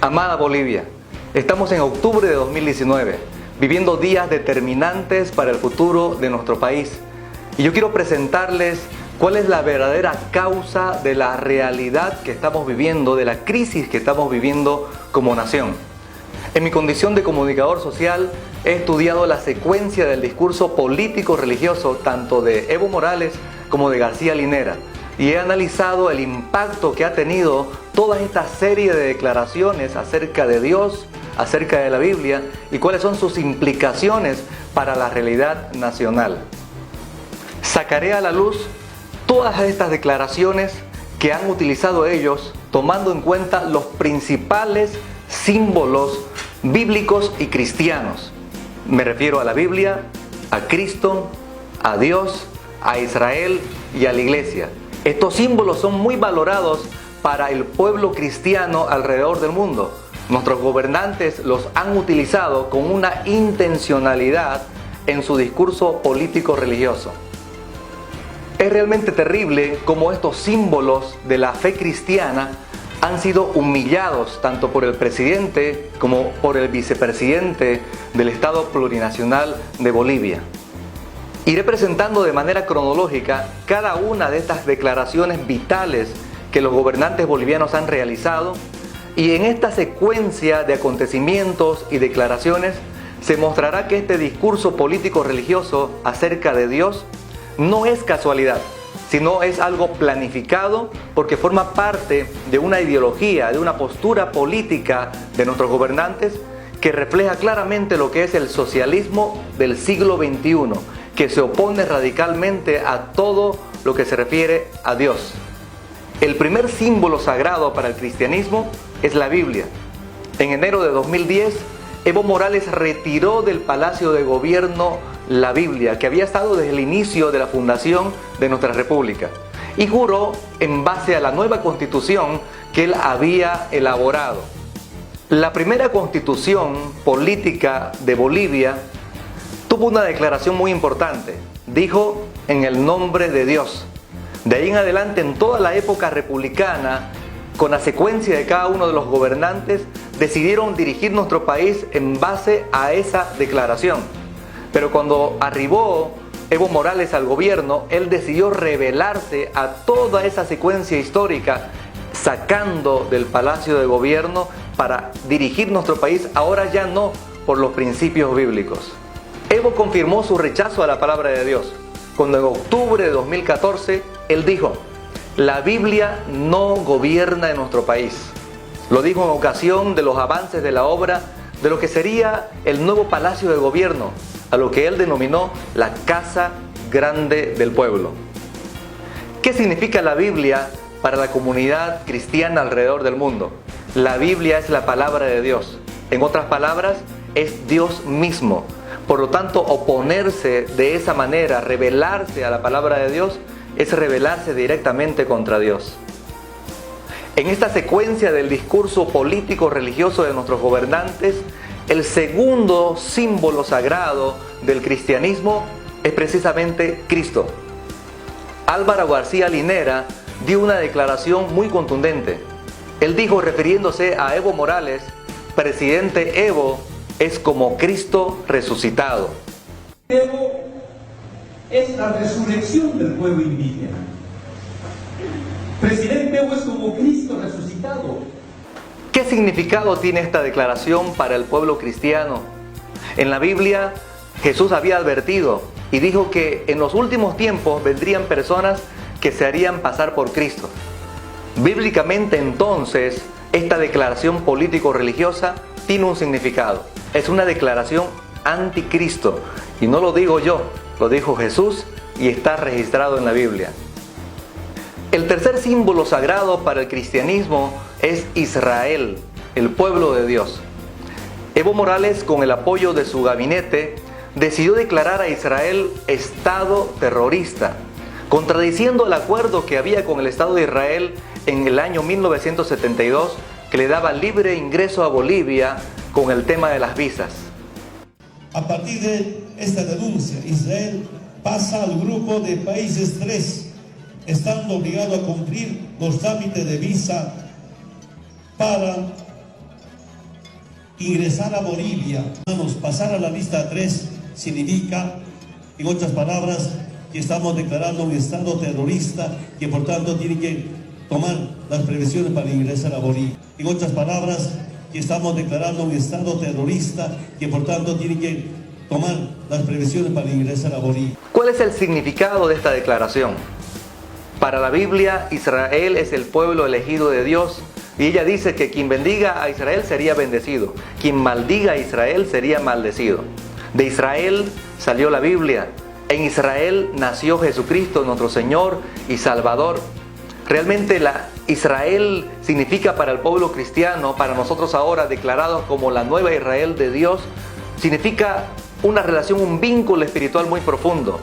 Amada Bolivia, estamos en octubre de 2019, viviendo días determinantes para el futuro de nuestro país. Y yo quiero presentarles cuál es la verdadera causa de la realidad que estamos viviendo, de la crisis que estamos viviendo como nación. En mi condición de comunicador social, he estudiado la secuencia del discurso político-religioso tanto de Evo Morales como de García Linera, y he analizado el impacto que ha tenido toda esta serie de declaraciones acerca de Dios, acerca de la Biblia, y cuáles son sus implicaciones para la realidad nacional. Sacaré a la luz todas estas declaraciones que han utilizado ellos, tomando en cuenta los principales símbolos bíblicos y cristianos. Me refiero a la Biblia, a Cristo, a Dios, a Israel y a la Iglesia. Estos símbolos son muy valorados para el pueblo cristiano alrededor del mundo. Nuestros gobernantes los han utilizado con una intencionalidad en su discurso político-religioso. Es realmente terrible cómo estos símbolos de la fe cristiana han sido humillados tanto por el presidente como por el vicepresidente del Estado Plurinacional de Bolivia. Iré presentando de manera cronológica cada una de estas declaraciones vitales que los gobernantes bolivianos han realizado, y en esta secuencia de acontecimientos y declaraciones se mostrará que este discurso político-religioso acerca de Dios no es casualidad, sino es algo planificado porque forma parte de una ideología, de una postura política de nuestros gobernantes que refleja claramente lo que es el socialismo del siglo XXI, que se opone radicalmente a todo lo que se refiere a Dios. El primer símbolo sagrado para el cristianismo es la Biblia. En enero de 2010, Evo Morales retiró del Palacio de Gobierno la Biblia, que había estado desde el inicio de la fundación de nuestra República, y juró en base a la nueva constitución que él había elaborado. La primera constitución política de Bolivia tuvo una declaración muy importante. Dijo: en el nombre de Dios. De ahí en adelante, en toda la época republicana, con la secuencia de cada uno de los gobernantes, decidieron dirigir nuestro país en base a esa declaración. Pero cuando arribó Evo Morales al gobierno, él decidió rebelarse a toda esa secuencia histórica, sacando del Palacio de Gobierno para dirigir nuestro país, ahora ya no por los principios bíblicos. Evo confirmó su rechazo a la palabra de Dios, cuando en octubre de 2014 él dijo: la Biblia no gobierna en nuestro país. Lo dijo en ocasión de los avances de la obra de lo que sería el nuevo Palacio de Gobierno, a lo que él denominó la Casa Grande del Pueblo. ¿Qué significa la Biblia para la comunidad cristiana alrededor del mundo? La Biblia es la palabra de Dios. En otras palabras, es Dios mismo. Por lo tanto, oponerse de esa manera, rebelarse a la palabra de Dios, es rebelarse directamente contra Dios. En esta secuencia del discurso político-religioso de nuestros gobernantes, el segundo símbolo sagrado del cristianismo es precisamente Cristo. Álvaro García Linera dio una declaración muy contundente. Él dijo, refiriéndose a Evo Morales: presidente Evo es como Cristo resucitado. Evo es la resurrección del pueblo indígena. Presidente Evo es como Cristo resucitado. ¿Qué significado tiene esta declaración para el pueblo cristiano? En la Biblia, Jesús había advertido y dijo que en los últimos tiempos vendrían personas que se harían pasar por Cristo. Bíblicamente, entonces, esta declaración político-religiosa tiene un significado. Es una declaración anticristo. Y no lo digo yo, lo dijo Jesús y está registrado en la Biblia. El tercer símbolo sagrado para el cristianismo es Israel, el pueblo de Dios. Evo Morales, con el apoyo de su gabinete, decidió declarar a Israel Estado terrorista, contradiciendo el acuerdo que había con el Estado de Israel en el año 1972, que le daba libre ingreso a Bolivia con el tema de las visas. A partir de esta denuncia, Israel pasa al grupo de países 3, estando obligado a cumplir los trámites de visa para Ingresar a Bolivia, hermanos, pasar a la lista 3 significa, en otras palabras, que estamos declarando un estado terrorista, que por tanto tienen que tomar las prevenciones para ingresar a Bolivia. En otras palabras, que estamos declarando un estado terrorista, que por tanto tienen que tomar las prevenciones para ingresar a Bolivia. ¿Cuál es el significado de esta declaración? Para la Biblia, Israel es el pueblo elegido de Dios. Y ella dice que quien bendiga a Israel sería bendecido, quien maldiga a Israel sería maldecido. De Israel salió la Biblia, en Israel nació Jesucristo, nuestro Señor y Salvador. Realmente Israel significa para el pueblo cristiano, para nosotros ahora declarados como la nueva Israel de Dios, significa una relación, un vínculo espiritual muy profundo.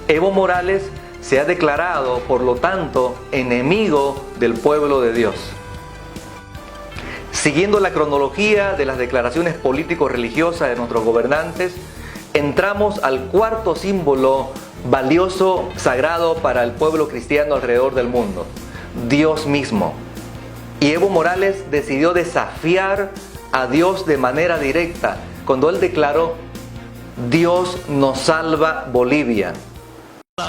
Evo Morales se ha declarado, por lo tanto, enemigo del pueblo de Dios. Siguiendo la cronología de las declaraciones político-religiosas de nuestros gobernantes, entramos al cuarto símbolo valioso, sagrado para el pueblo cristiano alrededor del mundo: Dios mismo. Y Evo Morales decidió desafiar a Dios de manera directa cuando él declaró: Dios nos salva Bolivia.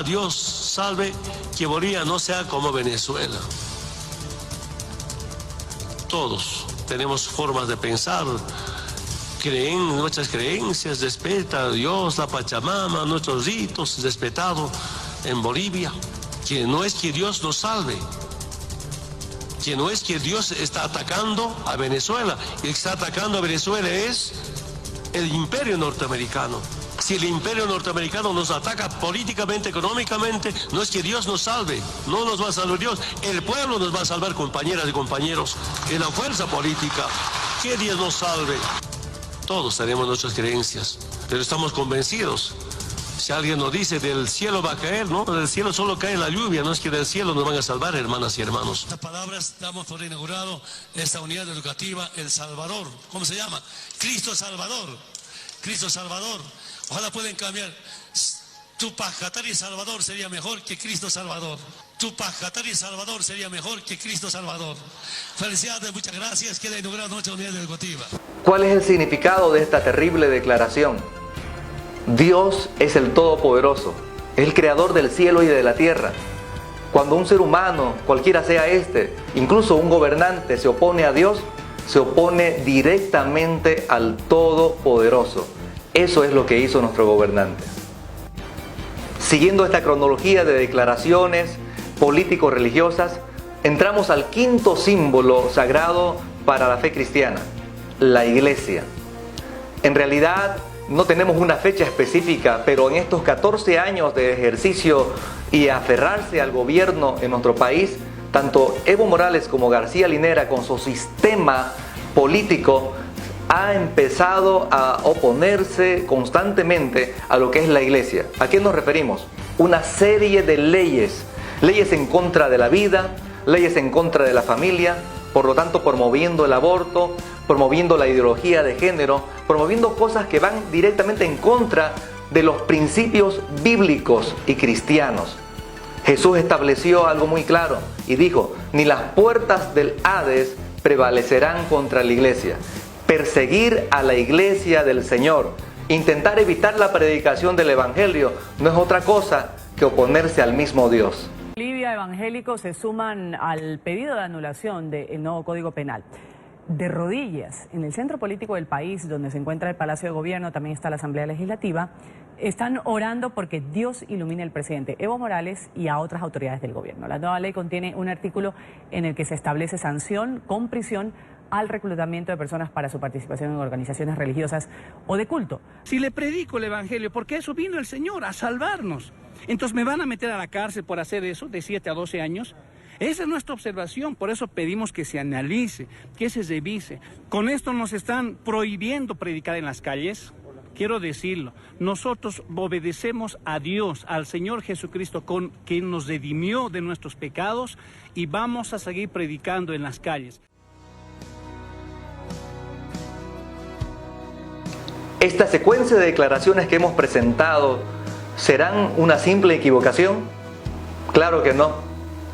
Dios salve que Bolivia no sea como Venezuela. Todos tenemos formas de pensar, creen nuestras creencias, respeta a Dios, la Pachamama, nuestros ritos, respetado en Bolivia. Que no es que Dios nos salve, que no es que Dios está atacando a Venezuela, el que está atacando a Venezuela es el imperio norteamericano. Si el imperio norteamericano nos ataca políticamente, económicamente, no es que Dios nos salve, no nos va a salvar Dios, el pueblo nos va a salvar, compañeras y compañeros, en la fuerza política. Que Dios nos salve. Todos tenemos nuestras creencias, pero estamos convencidos. Si alguien nos dice del cielo va a caer, no, del cielo solo cae la lluvia, no es que del cielo nos van a salvar, hermanas y hermanos. Estas palabras damos por inaugurado esta unidad educativa, El Salvador. ¿Cómo se llama? Cristo Salvador. Cristo Salvador. Ojalá pueden cambiar. Tupac Katari Salvador sería mejor que Cristo Salvador. Tupac Katari Salvador sería mejor que Cristo Salvador. Felicidades, muchas gracias. Queda inaugurada nuestra unidad educativa. ¿Cuál es el significado de esta terrible declaración? Dios es el Todopoderoso, es el creador del cielo y de la tierra. Cuando un ser humano, cualquiera sea este, incluso un gobernante, se opone a Dios, se opone directamente al Todopoderoso. Eso es lo que hizo nuestro gobernante. Siguiendo esta cronología de declaraciones político-religiosas, entramos al quinto símbolo sagrado para la fe cristiana: la iglesia. En realidad no tenemos una fecha específica, pero en estos 14 años de ejercicio y aferrarse al gobierno en nuestro país, tanto Evo Morales como García Linera, con su sistema político, ha empezado a oponerse constantemente a lo que es la iglesia. ¿A qué nos referimos? Una serie de leyes en contra de la vida, leyes en contra de la familia, por lo tanto promoviendo el aborto, promoviendo la ideología de género, promoviendo cosas que van directamente en contra de los principios bíblicos y cristianos. Jesús estableció algo muy claro y dijo: ni las puertas del Hades prevalecerán contra la iglesia. Perseguir a la iglesia del Señor, intentar evitar la predicación del Evangelio, no es otra cosa que oponerse al mismo Dios. Bolivia, evangélicos se suman al pedido de anulación del nuevo Código Penal. De rodillas, en el centro político del país, donde se encuentra el Palacio de Gobierno, también está la Asamblea Legislativa, están orando porque Dios ilumine al presidente Evo Morales y a otras autoridades del gobierno. La nueva ley contiene un artículo en el que se establece sanción con prisión al reclutamiento de personas para su participación en organizaciones religiosas o de culto. Si le predico el Evangelio, porque eso vino el Señor, a salvarnos. Entonces, ¿me van a meter a la cárcel por hacer eso de 7 a 12 años? Esa es nuestra observación, por eso pedimos que se analice, que se revise. Con esto nos están prohibiendo predicar en las calles. Quiero decirlo, nosotros obedecemos a Dios, al Señor Jesucristo, quien nos redimió de nuestros pecados, y vamos a seguir predicando en las calles. Esta secuencia de declaraciones que hemos presentado, ¿serán una simple equivocación? Claro que no.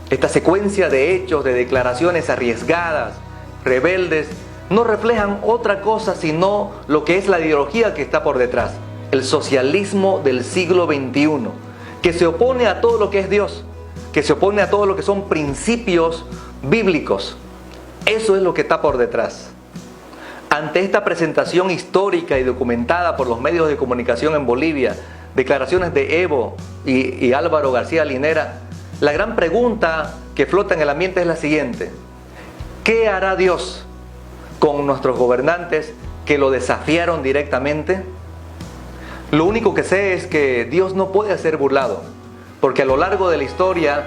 Esta secuencia de hechos, de declaraciones arriesgadas, rebeldes, no reflejan otra cosa sino lo que es la ideología que está por detrás, el socialismo del siglo XXI, que se opone a todo lo que es Dios, que se opone a todo lo que son principios bíblicos. Eso es lo que está por detrás. Ante esta presentación histórica y documentada por los medios de comunicación en Bolivia, declaraciones de Evo y Álvaro García Linera, la gran pregunta que flota en el ambiente es la siguiente: ¿qué hará Dios con nuestros gobernantes que lo desafiaron directamente? Lo único que sé es que Dios no puede ser burlado, porque a lo largo de la historia,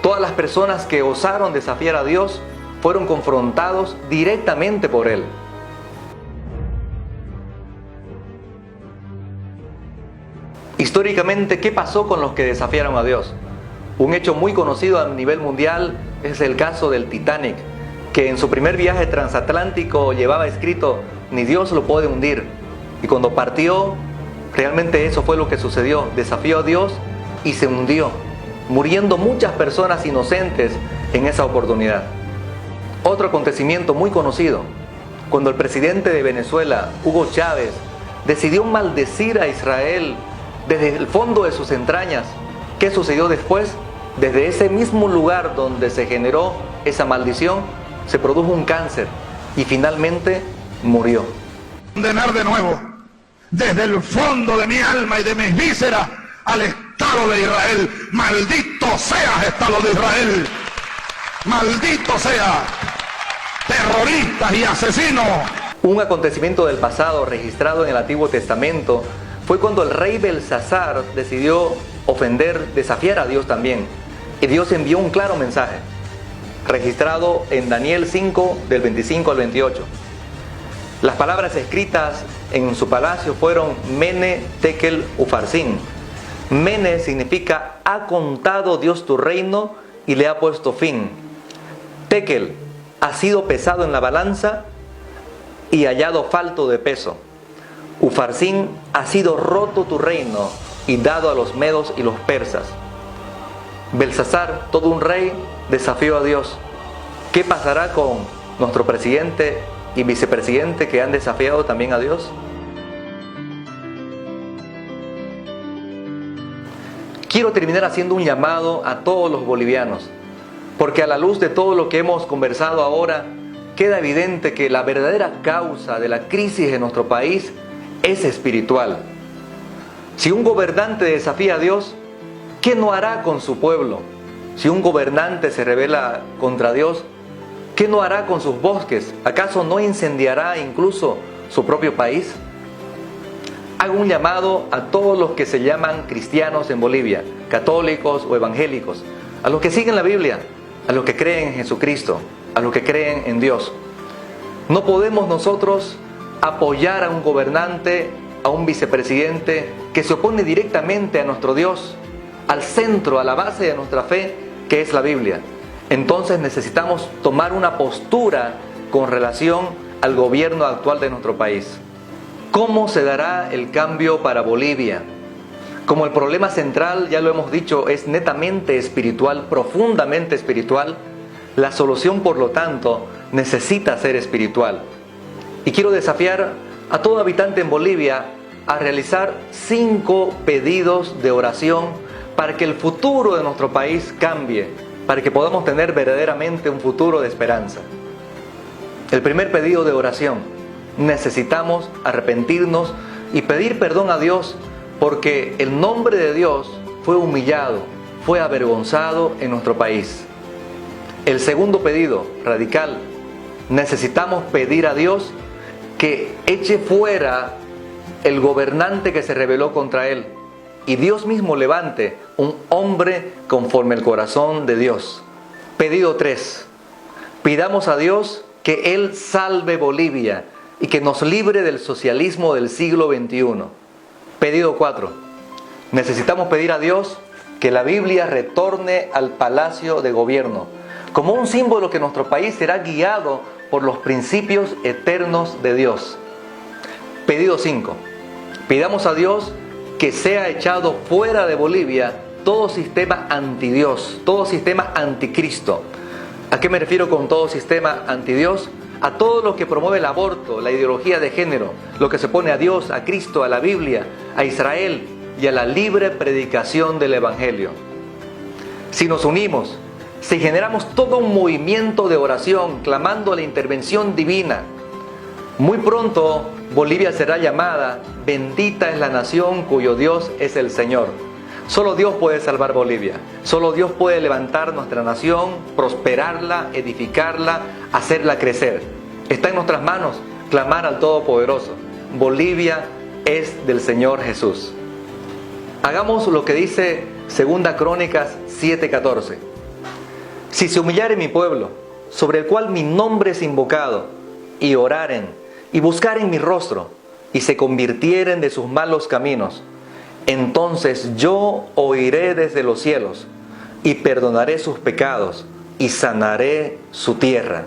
todas las personas que osaron desafiar a Dios fueron confrontados directamente por Él. Históricamente, ¿qué pasó con los que desafiaron a Dios? Un hecho muy conocido a nivel mundial es el caso del Titanic, que en su primer viaje transatlántico llevaba escrito: ni Dios lo puede hundir. Y cuando partió, realmente eso fue lo que sucedió. Desafió a Dios y se hundió, muriendo muchas personas inocentes en esa oportunidad. Otro acontecimiento muy conocido, cuando el presidente de Venezuela, Hugo Chávez, decidió maldecir a Israel desde el fondo de sus entrañas. ¿Qué sucedió después? Desde ese mismo lugar donde se generó esa maldición, se produjo un cáncer y finalmente murió. Condenar de nuevo, desde el fondo de mi alma y de mis vísceras, al Estado de Israel. Maldito seas, Estado de Israel. Maldito sea, terroristas y asesinos. Un acontecimiento del pasado registrado en el Antiguo Testamento fue cuando el rey Belsasar decidió ofender, desafiar a Dios también. Y Dios envió un claro mensaje, registrado en Daniel 5, del 25 al 28. Las palabras escritas en su palacio fueron: Mene, Tekel, Ufarsin. Mene significa: ha contado Dios tu reino y le ha puesto fin. Tekel: ha sido pesado en la balanza y hallado falto de peso. Ufarsin: ha sido roto tu reino y dado a los medos y los persas. Belsasar, todo un rey, desafió a Dios. ¿Qué pasará con nuestro presidente y vicepresidente que han desafiado también a Dios? Quiero terminar haciendo un llamado a todos los bolivianos, porque a la luz de todo lo que hemos conversado ahora, queda evidente que la verdadera causa de la crisis en nuestro país es espiritual. Si un gobernante desafía a Dios, ¿qué no hará con su pueblo? Si un gobernante se rebela contra Dios, ¿qué no hará con sus bosques? ¿Acaso no incendiará incluso su propio país? Hago un llamado a todos los que se llaman cristianos en Bolivia, católicos o evangélicos, a los que siguen la Biblia, a los que creen en Jesucristo, a los que creen en Dios. No podemos nosotros apoyar a un gobernante, a un vicepresidente que se opone directamente a nuestro Dios, al centro, a la base de nuestra fe, que es la Biblia. Entonces necesitamos tomar una postura con relación al gobierno actual de nuestro país. ¿Cómo se dará el cambio para Bolivia? Como el problema central, ya lo hemos dicho, es netamente espiritual, profundamente espiritual, la solución, por lo tanto, necesita ser espiritual. Y quiero desafiar a todo habitante en Bolivia a realizar 5 pedidos de oración para que el futuro de nuestro país cambie, para que podamos tener verdaderamente un futuro de esperanza. El primer pedido de oración: necesitamos arrepentirnos y pedir perdón a Dios, porque el nombre de Dios fue humillado, fue avergonzado en nuestro país. El segundo pedido radical: necesitamos pedir a Dios que eche fuera el gobernante que se rebeló contra él, y Dios mismo levante un hombre conforme al corazón de Dios. Pedido 3: pidamos a Dios que Él salve Bolivia y que nos libre del socialismo del siglo XXI. Pedido 4: necesitamos pedir a Dios que la Biblia retorne al palacio de gobierno, como un símbolo que nuestro país será guiado por los principios eternos de Dios. Pedido 5: pidamos a Dios que sea echado fuera de Bolivia todo sistema antidios, todo sistema anticristo. ¿A qué me refiero con todo sistema antidios? a todos los que promueven el aborto, la ideología de género, lo que se opone a Dios, a Cristo, a la Biblia, a Israel y a la libre predicación del Evangelio. Si nos unimos, si generamos todo un movimiento de oración clamando la intervención divina, muy pronto Bolivia será llamada bendita es la nación cuyo Dios es el Señor. Solo Dios puede salvar Bolivia. Solo Dios puede levantar nuestra nación, prosperarla, edificarla, hacerla crecer. Está en nuestras manos clamar al Todopoderoso. Bolivia es del Señor Jesús. Hagamos lo que dice 2 Crónicas 7:14. Si se humillare mi pueblo, sobre el cual mi nombre es invocado, y oraren, y buscaren mi rostro, y se convirtieren de sus malos caminos, entonces yo oiré desde los cielos, y perdonaré sus pecados, y sanaré su tierra.